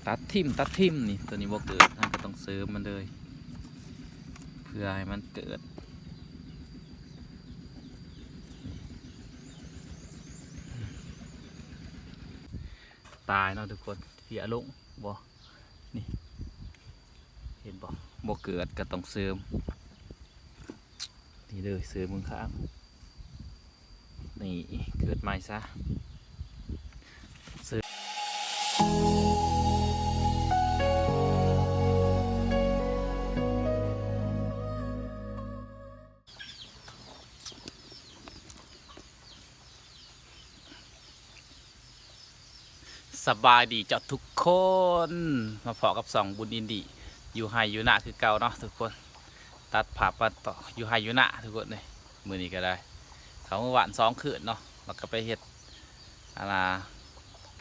ตัดทิ่มนี่ตัวนี้บ่เกิดก็ต้องเสริมมันเลยเพื่อให้มันเกิดตายเนาะทุกคนเสียลงบ่นี่เห็นบ่เกิดก็ต้องเสริมนี่เลยเสริมมือข้างนี่เกิดใหม่ซะสบายดีเจ้าทุกคนมาพอกับ2บุญอินดีอยู่ไฮอยู่หน้าคือเก่าเนาะทุกคนตัดผ่าปัดต่ออยู่ไฮอยู่หน้าทุกคนเลยมือนี้ก็ได้เขาเมื่อวาน2 คืนเนาะเราก็ไปเฮ็ดอะไร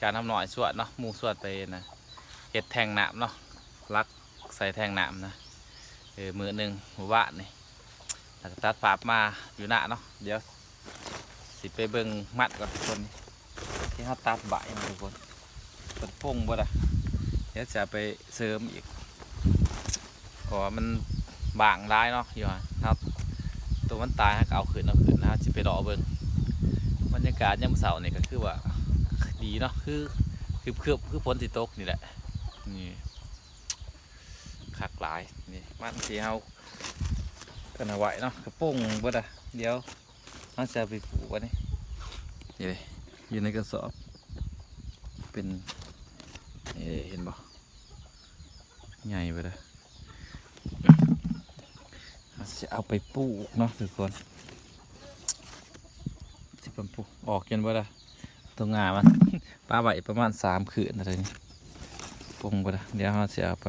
การทำหน่อยสวดเนาะมูสวดไปนะเฮ็ดแทงน้ำเนาะลักใส่แทงน้ำนะมือหนึ่งหัววานนี่แล้วก็ตัดผ่ามาอยู่หน้าเนาะเดี๋ยวสิไปเบิ่งมัดก่อนทุกคนที่เขาตัดใบมาทุกคนเป็นพงบ่ได้เดี๋ยวจะไปเสริมอีกเพราะว่ามันบางได้เนาะอยู่ครับตัวมันตายให้เอาขึ้นนะจะไปรอเบิ่งบรรยากาศยามเสาร์นี่ก็คือว่าดีเนาะคือฝนสิตกนี่แหละนี่คักหลายนี่มันสีเฮากันเอาไว้เนาะกระโปงบ่ได้เดี๋ยวเราจะไปปลูกไว้นี่เลยอยู่ในกระสอบเป็นเห็นบ่ใหญ่ไปเลยจะเอาไปปลูกเนาะทุกคนจะเป็นปลูกออกกันบ่ได้ตรงงามันป้าใบประมาณ3 คืนอะไรนี่ปงบ่ได้เดี๋ยวเราจะเอาไป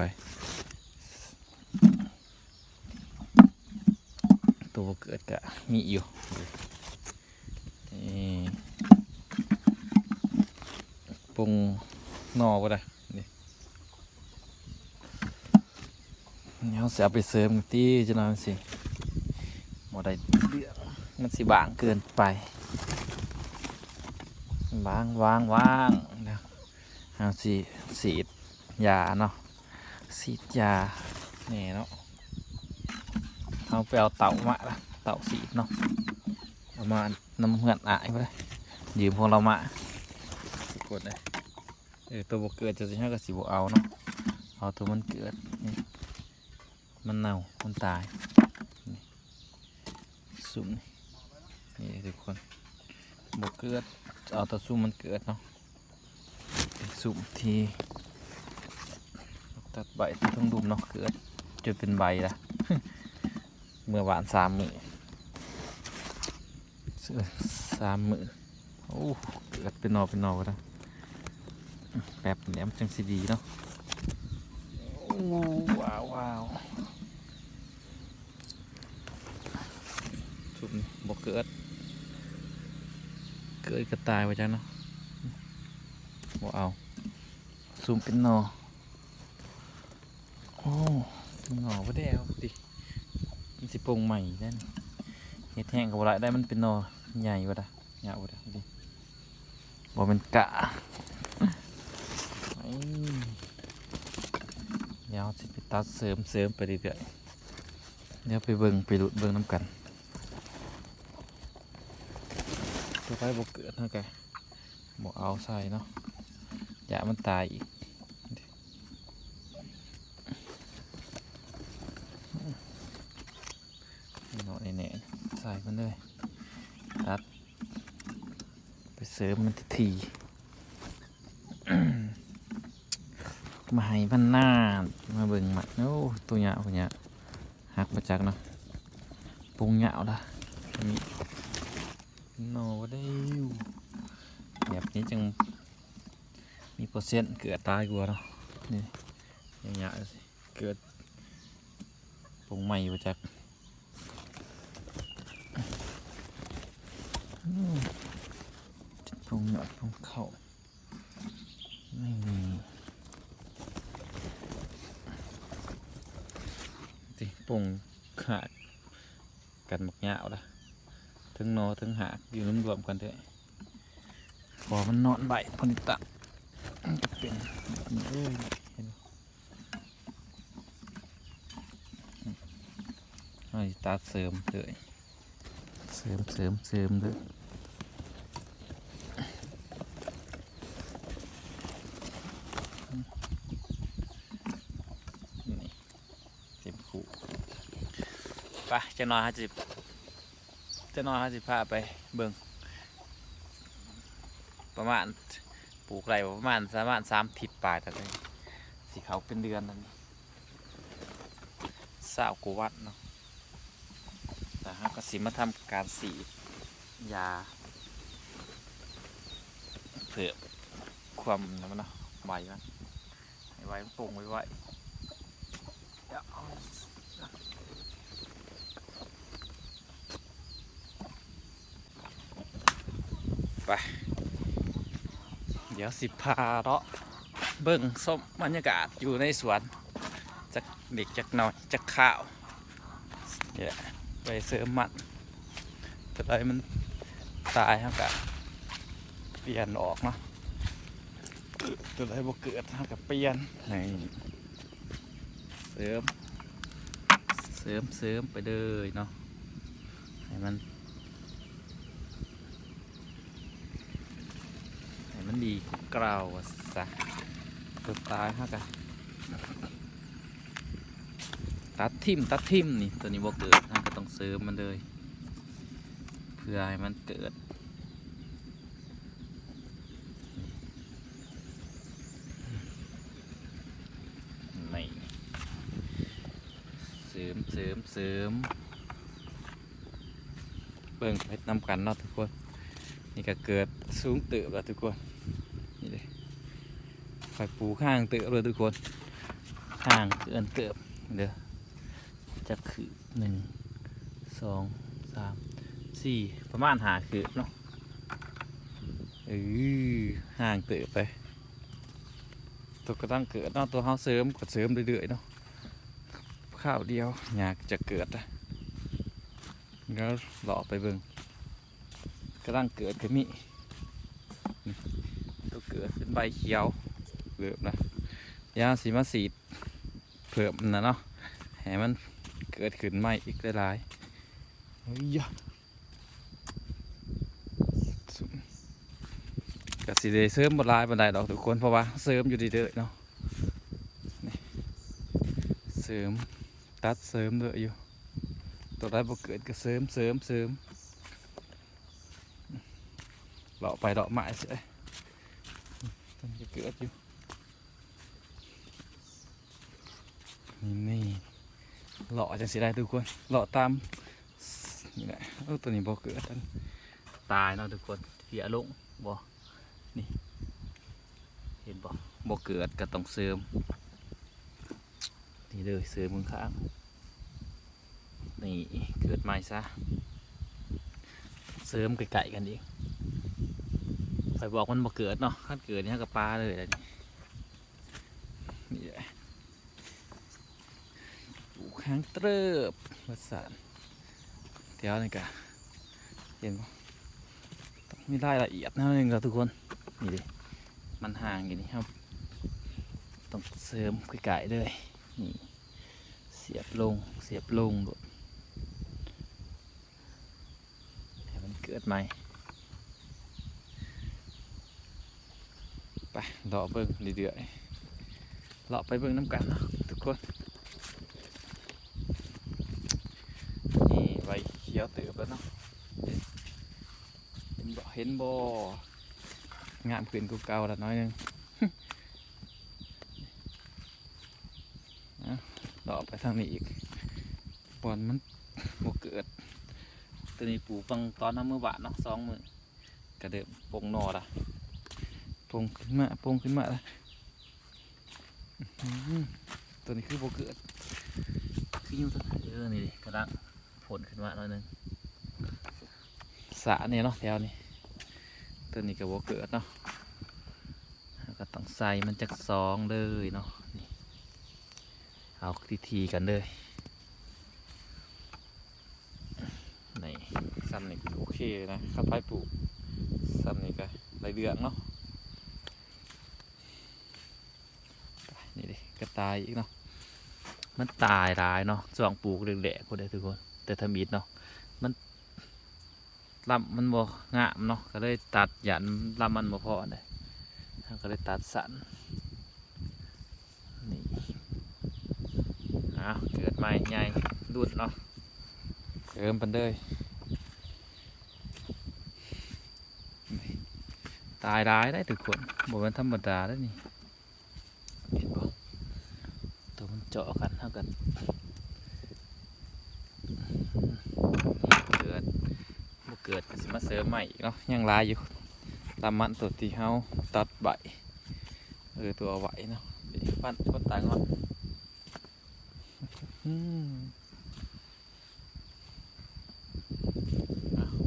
ตัวเกิดกะมีอยู่ปงนอบ่ได้นี่เขาจะเอาไปเสริมที่จะนอนสิบ่ได้มันสิบางเกินไปวางนะเอาสิฉีดยาเนาะฉีดยาเนี่ยเนาะเอาไปเอาเต่ามาละเต่าฉีดเนาะเอามาน้ำเหือดอ่ะไปเลยยืมพวกเรามากดเลยตัวบกเกิดจะใช้กับสีบกเอาเนาะเอาตัวมันเกิดมันเน่ามันตายสุ่มนี่ทุกคนบกเกิดเอาตัวสุ่มมันเกิดเนาะสุ่มทีตัดใบทั้งดุมเนาะเกิดจนเป็นใบละ เมื่อวาน3 มื้อ3 มื้อโอ้เกิดเป็นนอแล้วแบบนี้มันจังสีดีเนาะว้าวชุบบกเกิดกระต่ายไว้จังเนาะบ่เอาซูมเป็นนอโอ้เป็นนอบ่ได้เอาดิมันสิปงใหม่นั่นเห็ดแห้งกับอะไรได้มันเป็นนอใหญ่บ่ได้ใหญ่บ่ได้ดิบ่เป็นกะเดี๋ยวจะไปตัดเสริมไปเรื่อยๆเดี๋ยวไปเบิ่งน้ำกันตัวไปบกเกิดเท่าไงบอกเอาใส่เนาะอย่ามันตายอีกเนาะแน่ๆใส่มันเลยตัดไปเสริมมันทีมาให้พันหน้ามาเบิ่งมันโอ้ตัวเหยาหักมาจากเนาะปุงเหยาละนี่โน่ได้อยู่แบบนี้จึงมีเปอร์เซ็นต์เกิดตายกว่าเนาะนี่เหยาสิเกิดปุงใหม่มาจากปุงเหยาปุงเข่าไม่มีปงขาดกันหมกเหยาละถึงนอถึงหักอยู่รวมกันด้วยพอมันนอนใบพนิตะเป็นแบบนี้เลย ตัดเสริมเลยเสริมเลยนี่เต็มคู่ไปจะนอน50พาไปเบิ่งประมาณปลูกไรประมาณ3 ทิศปลายแต่เลยสีเขาเป็นเดือนนั่น20 กว่าวันเนาะแต่ฮะก็สิมาทำการสีดยาเพื่อความนะมันเนาะใบมันให้ไว้ปรุงไว้ไปเดี๋ยวสิพาเลาะเบิ่งส้มบรรยากาศอยู่ในสวนจากเด็กจากน้อยจากข้าวเดี๋ยวไปเสริมมันแต่ได้มันตายครับกะเปลี่ยนออกเนาะตัวได้บ่เกิดครับกับเปลี่ยนนี่เสริมไปเลยเนาะให้มันดีกล่าวซะตัวตายครับกะตัดทิ่มนี่ตัวนี้บ่เกิดนะก็ต้องเสริมมันเลยเพื่อให้มันเกิดไม่เสริมเบิ่งไปนำกันเนาะทุกคนนี่ก็เกิดสูงเติบแล้วทุกคนนี่เลยไฟปูข้างเติบเลยทุกคนข้างเกินเติบเด้อจะคือ1 2 3 4ประมาณ5 คืบเนาะห่างเติบไปตัวก็ต้องเกิดเนาะตัวเขาเสริมก็เสริมเรื่อยๆเนาะข้าวเดียวอยากจะเกิดนะแล้วหล่อไปเบิ่งกำลังเกิดขึ้นนี่ตัวเกิดเป็นใบเขียวเริ่มนะยาสีมาสีเพิ่มนะเนาะให้มันเกิดขึ้นใหม่อีกหลายๆเฮ้ยก็สิได้เสริมบนลายบันไดดอกทุกคนเพราะว่าเสริมอยู่ดีเด้อเนาะเสริมตัดเสริมเด้ออยู่ตัวได้บ่เกิดก็เสริมเลาะไปเลาะมาเสียต้องจะเกิดอยู่นี่เลาะจังสิได้ทุกคนเลาะตามนี่แหละตัวนี้บ่เกิดตายเนาะทุกคนเสียลงบ่นี่เห็นบ่เกิดก็ต้องเสริมนี่เลยเสริมมือข้างนี่เกิดใหม่ซะเสริมไก่กันอีกไปบอกมันบ่เกิดเนาะถ้าเกิดนี่กับปลาเลยอะไรนี่แหละปูข้างเติบประสานเดี๋ยวนี่กะเห็นบ่ต้องมีรายละเอียดนะนึงครับทุกคนนี่ดิมันห่างอย่างนี้ครับต้องเสริมไก่เลยนี่เสียบลงโดดให้มันเกิดใหม่ไปเลาะเบิ่งเรื่อยๆเลาะไปเบิ่งน้ำกันเนาะทุกคนนี่ใบเขียวเติบแล้วเนาะเห็นบ่งามขึ้นกว่าเก่าละน้อยนึงเลาะไปทางนี้อีกบอลมันบ่เกิดตัวนี้ปลูกฟังตอนน้ำมือบาทเนาะ2 มือกระเดิมปงนอละปงขึ้นมาละตัวนี้คือบ่เกิดคืออยู่ตรงไหนนี่กระดังผลขึ้นมาหน่อยนึงสะเนี่ยเนาะแถวนี้ตัวนี้ก็บ่เกิดเนาะก็ต้องใส่มันจาก2เลยเนาะนี่เอาทีกันเลยนี่ซ้ำนี่โอเคนะข้าวไผ่ปลูกซ้ำนี่ก็ไรเดืองเนาะนี่ดิก็ตายอีกเนาะมันตายร้ายเนาะช่วงปลูกแดงๆคนเดียวทุกคน แต่ทมิดเนาะมันลำมันบ่งามเนาะก็เลยตัดหยันลำมันบ่พอเลยก็เลยตัดสันนี่เกิดใหม่ใหญ่ดุดเนาะเติมไปเลยตายร้ายได้ทุกคนบ่เป็นธรรมดาแล้วนี่เห็นบ่ตัวมันเจาะกันเท่ากันเกิดบ่เกิดสิมาเสริมใหม่อีกเนาะยังลายอยู่ตามมันตัวที่เฮาตัดใบตัวเอาไว้เนาะปั้นก้นตายงอน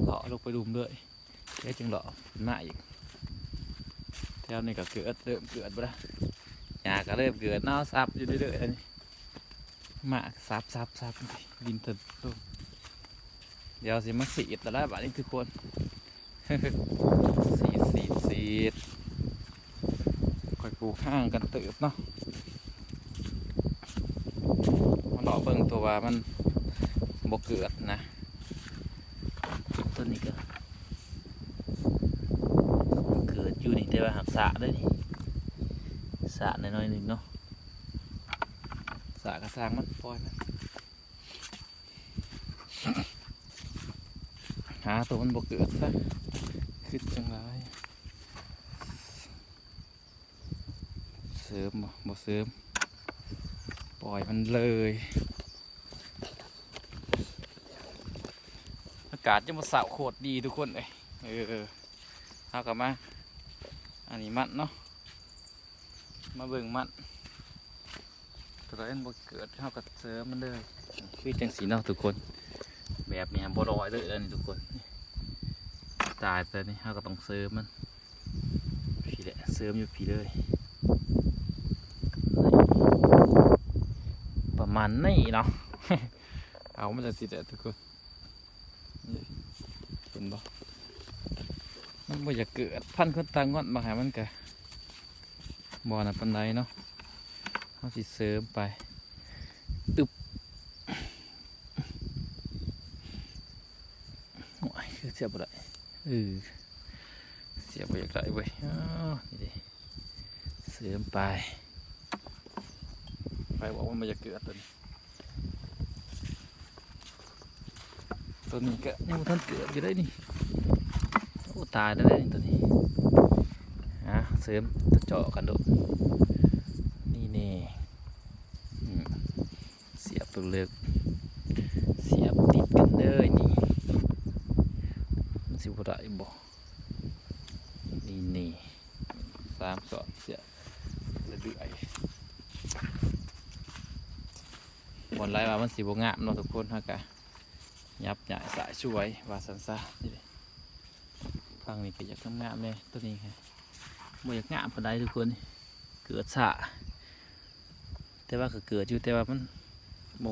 เลาะลงไปดุมด้วยแค่จึงเลาะขึ้นมาอีกแถวนี้ก็เกิดเริ่มเกิดบ่ละหญ้าก็เริ่มเกิดเนาะซับอยู่เรื่อยๆนี่มาซับดินเถิดเดี๋ยวสิมาสีดแล้วบัดนี้ทุกคน สีดค่อยปลูกห้างกันเติบเนาะมันเลาะเบิ่งตัวว่ามันบ่เกิดนะต้นนี้ก็เกิดอยู่นี่แต่ว่าหักสะได้นี่สะน้อยๆหนึ่งเนาะสะกระซังมันปล่อยมันหาตัวมันบ่เกิดซะคือจังไรเสริมบ่เสริมปล่อยมันเลยอากาศจะมาสาวโคตรดีทุกคนเลยเอากลับมาอันนี้มันเนาะมาเบิ่งมันตัวนั้นบ่เกิดเท่ากับเสริมมันเลยคือจังสีเนาะทุกคนแบบนี้บ่ลอยเลยนี่ทุกคนตายแต่นี่เท่ากับต้องเสริมมันผีแหละเสริมอยู่ผีเลยประมาณนี้เนาะ เอามันจะติดอะทุกคนเป็นบ่มันบ่อยากเกิดพันคนต่างงอนมาหามันกะบ่อน่ะปันไดเนาะเขาสิเสริมไปตึบโอ้ยคือเสียบบ่ได้เสียบบ่อยากได้เว้ยนี่ดิเสริมไปบอกว่ามันจะเกิดตัวนี้ก็ยังไม่ทันเกิดอยู่ได้นี่โอ้ตายได้เลยตัวนี้เสริมตัวเจาะกันโดดนี่เน่เสียบตัวเลือกเสียบติดกันเลยนี่มันสิบได้บ่นี่เน่3 สอดเสียบเรื่อยบนไรว่ามันสีบงามเนาะทุกคนฮะกะยับใหญ่สายช่วยว่าสันซานี่เลยฟังนี่ก็อยากงามเลยตัวนี้ค่ะบ่อยากงามปานใดทุกคนเกิดสะแต่ว่าก็เกิดอยู่แต่ว่ามันบ่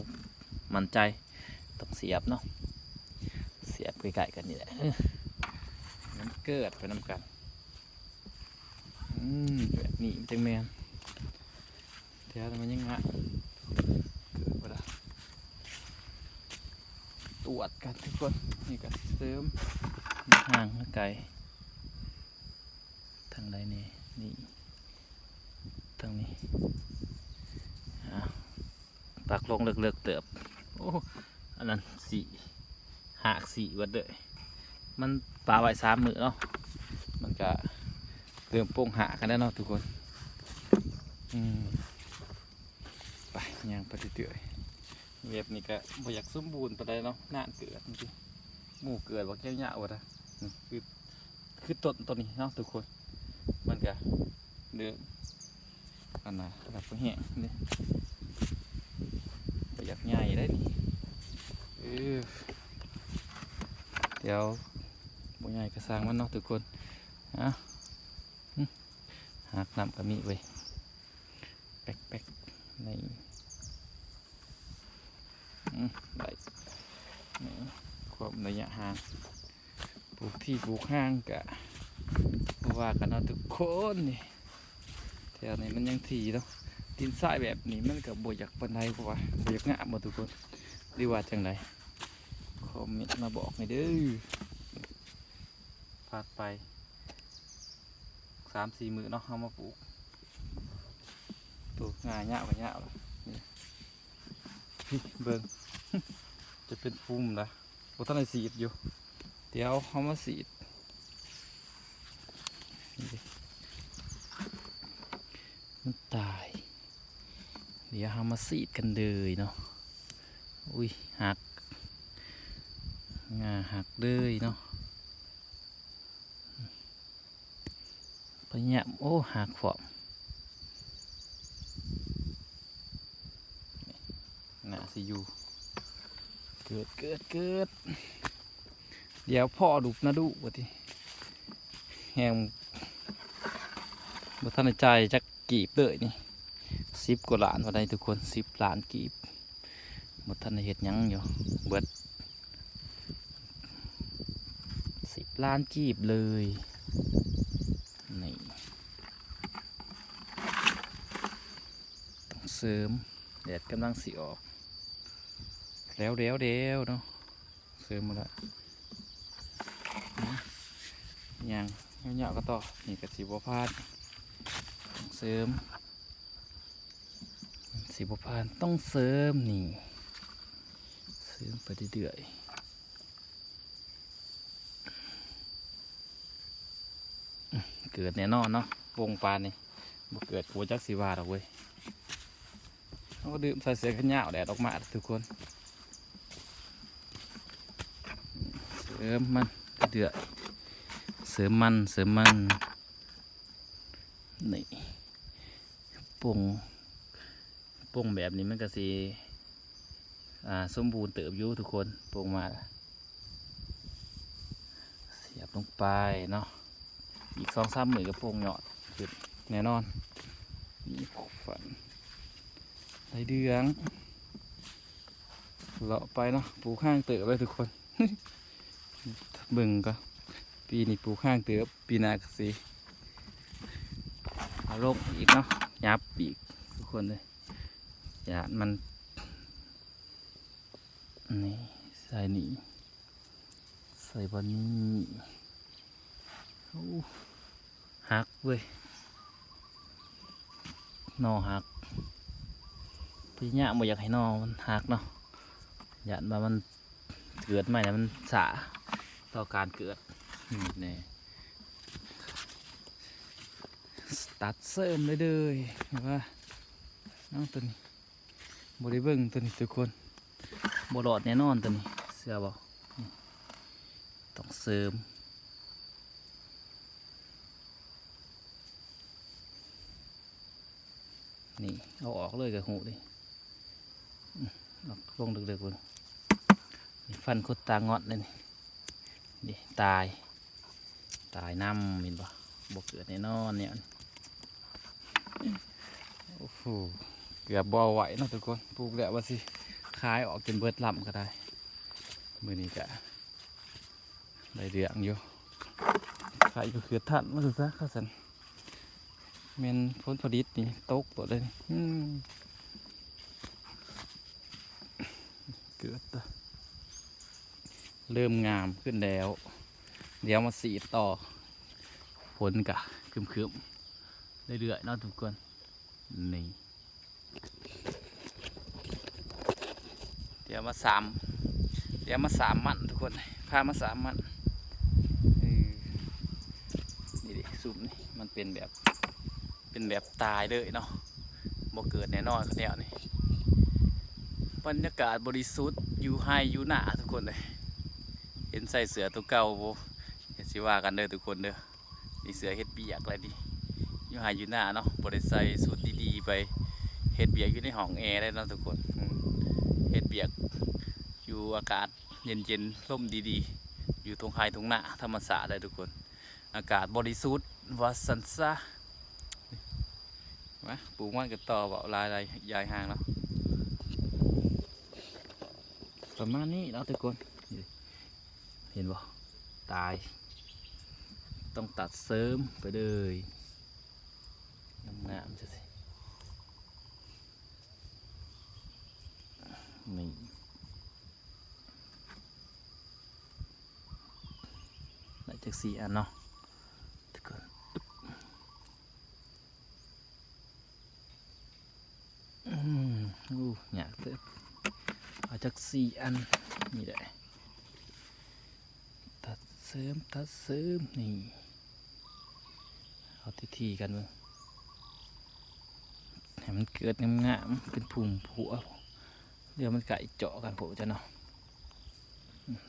มั่นใจต้องเสียบเนาะเสียบใกล้ๆกันนี่แหละมันเกิดไปน้ำกันแบบนี้จังแมนเดี๋ยวมันยังงะตรวจกันทุกคนนี่ก็เสริมห่างไกลทางใดนี่ทางนี้ปักลงเลือกเติบโอ้อันนั้นหักวัดเลยมันปลาไว้3 มื้อเนาะมันก็เติมโป่งหากันได้เนาะทุกคนไปย่างไปเรื่อยเว็บนี่ก็บ่อยากสมบูรณ์ปานใดเนาะนานเกิดจริงๆหมู่เกิดบ่แก่ยาวว่ะคือต้นนี้เนาะทุกคนมันก็เดืออันน่ะแบบแห้งนี่บ่อยากใหญ่ได้นี่เดี๋ยวบ่ใหญ่ก็สร้างมันเนาะทุกคนหักน้ำก็มีไว้แป๊กๆในได้ความระยะห่างปลูกที่ปลูกห้างกะว่ากันเนาะทุกคนนี่แถวนี้มันยังทีเนาะดินทรายแบบนี้มันกับบอยากปานใดกว่าบอยากงะหมดทุกคนดีว่าจังไร อมเมนต์มาบอกหน่อยเด้อพาดไป3-4 มื้อเนาะเอามาปลูกง่ายยากกว่าเละนี่เบิ่ง จะเป็นฟุ้มละโอ้ตอนนี้สีดอยู่เดี๋ยวเอามาสีดมันตายเดี๋ยวเอามาสีดกันเลยเนาะอุ้ยหักงาหักเลยเนาะพะเนี่ยโอ้หักฟอมน่าสิอยู่เกิดเดี๋ยวพ่อดุบนะดุวะทีแหงบ่ทันใจจักกีบเลยนี่10 กว่าล้านว่าได้ทุกคน10 ล้านกีบบ่ทันได้เฮ็ดหยังอยู่เบิด10 ล้านกีบเลยนี่ต้องเสริมแดดกำลังสิออกแล้วเนาะเสริมมาละยังเงาก็ต่อนี่กับสีบัวพานต้องเสริมสีบัวพานต้องเสริมนี่เสริมไปเรื่อยๆเกิดแน่นอนเนาะวงปานนี่บ่เกิดกูจักสีวาดอกเว้ยเขาก็ดื่มใส่เสื้อกันหนาวแดดออกมาทุกคนเสริมมันเดือดเสริมมันนี่ป่งแบบนี้มันก็สิสมบูรณ์เติบอยู่ทุกคนป่งมาเสียบลงไปเนาะอีก2-3 มื้อก็ป่งยอดขึ้นแน่นอนนี่ฝันไรเดืองเลาะไปเนาะปลูกข้างเติบเลยทุกคน เบิ่งก็ปีนี้ปลูกข้างเติบปีหน้าก็สิเอาลงอีกเนาะยับอีกทุกคนเลยอย่ามันนี่ใส่นี่ใส่บนนี้หักเว้ยนอหักพี่เนี่ยบ่อยากให้นอมันหักเนาะอย่ามามันเกิดใหม่แล้วมันสะต่อการเกิดนี่ตัดเสริมเลยเห็นว่าน้องตัวนี้บริเบิ้งตัวนี้ทุกคนบรอดแน่นอนตัวนี้เสื้อบอกต้องเสริมนี่เอาออกเลยกับหูดิลงดึกๆเลยนี่ฟันคดตางอดเลยนี่ตายน้ำมินบ่บกเกิดแน่นอนเนี่ยโอ้โหเกือบบ่ไหวเนาะทุกคนปลูกแล้วว่าสิขายออกจนเบิดลำก็ได้มือนี้กะได้เดืองอยู่ขายก็คือท่านมาดูซะข้าสันเมนผลผลิตนี่ตกตัวเลยเกิดเริ่มงามขึ้นแล้วเดี๋ยวมาสีต่อผลกะคืมๆเรื่อยๆเนาะทุกคนนี่เดี๋ยวมาสามมันทุกคนพามา3 มันนี่ดิซุ่มนี่มันเป็นแบบตายเลยเนาะบ่เกิดแน่นอนคนเดียวนี่บรรยากาศบริสุทธิ์อยู่ไฮอยู่หน้าทุกคนเลยเห็นใส่เสือตัวเก่าโบเห็นสิว่ากันเด้อทุกคนเด้อนี่เสือเฮ็ดเบียกอะไรดิอยู่ไฮอยู่หน้าเนาะบริใส่สุดดีๆไปเฮ็ดเบียกอยู่ในห้องแอร์ได้เนาะทุกคนเฮ็ดเบียกอยู่อากาศเย็นๆร่มดีๆอยู่ตรงไฮตรงหน้าธรรมศาสตร์ได้ทุกคนอากาศบริสุทธิ์วัดสันซะมาปลูกมันกันต่อเบาลายยายห่างแล้วประมาณนี้แล้วทุกคนเห็นบ่ตายต้องตัดเสริมไปเลยงามๆจะสินี่ จาก4 อันเนาะทุกคนอยากเติมเอาจาก4 อันนี่แหละตัดเสริมนี่เอาทีกันมึงให้มันเกิดงามๆเป็นพุ่มผัวเดี๋ยวมันไก่เจาะกันผมจะเนาะ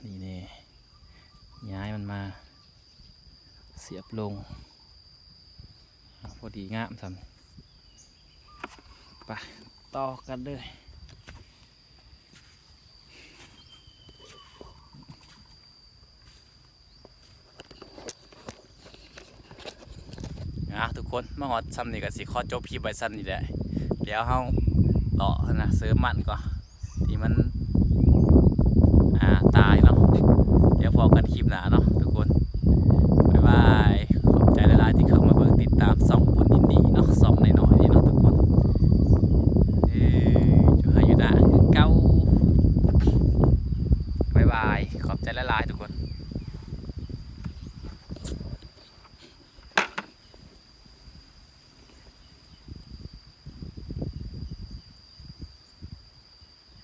นี่เน่ย้ายมันมาเสียบลงพอดีงามสัมไปต่อกันเลยทุกคนมาหอดซ้ำนี่ก็สิขอจบคลิปไว้ซ้ำนี่แหละเดี๋ยวเฮาเลาะนะเสริมมันก่อนที่มันตายเนาะเดี๋ยวพอกันคลิปหน้าเนาะทุกคนบ๊ายบายขอบใจหลายๆที่เข้ามาเบิ่งติดตามส่องบุญยินดีเนาะส่องหน่อยๆนี่เนาะทุกคนอยู่ให้อยู่นะเก้าบ๊ายบายขอบใจหลายๆทุกคน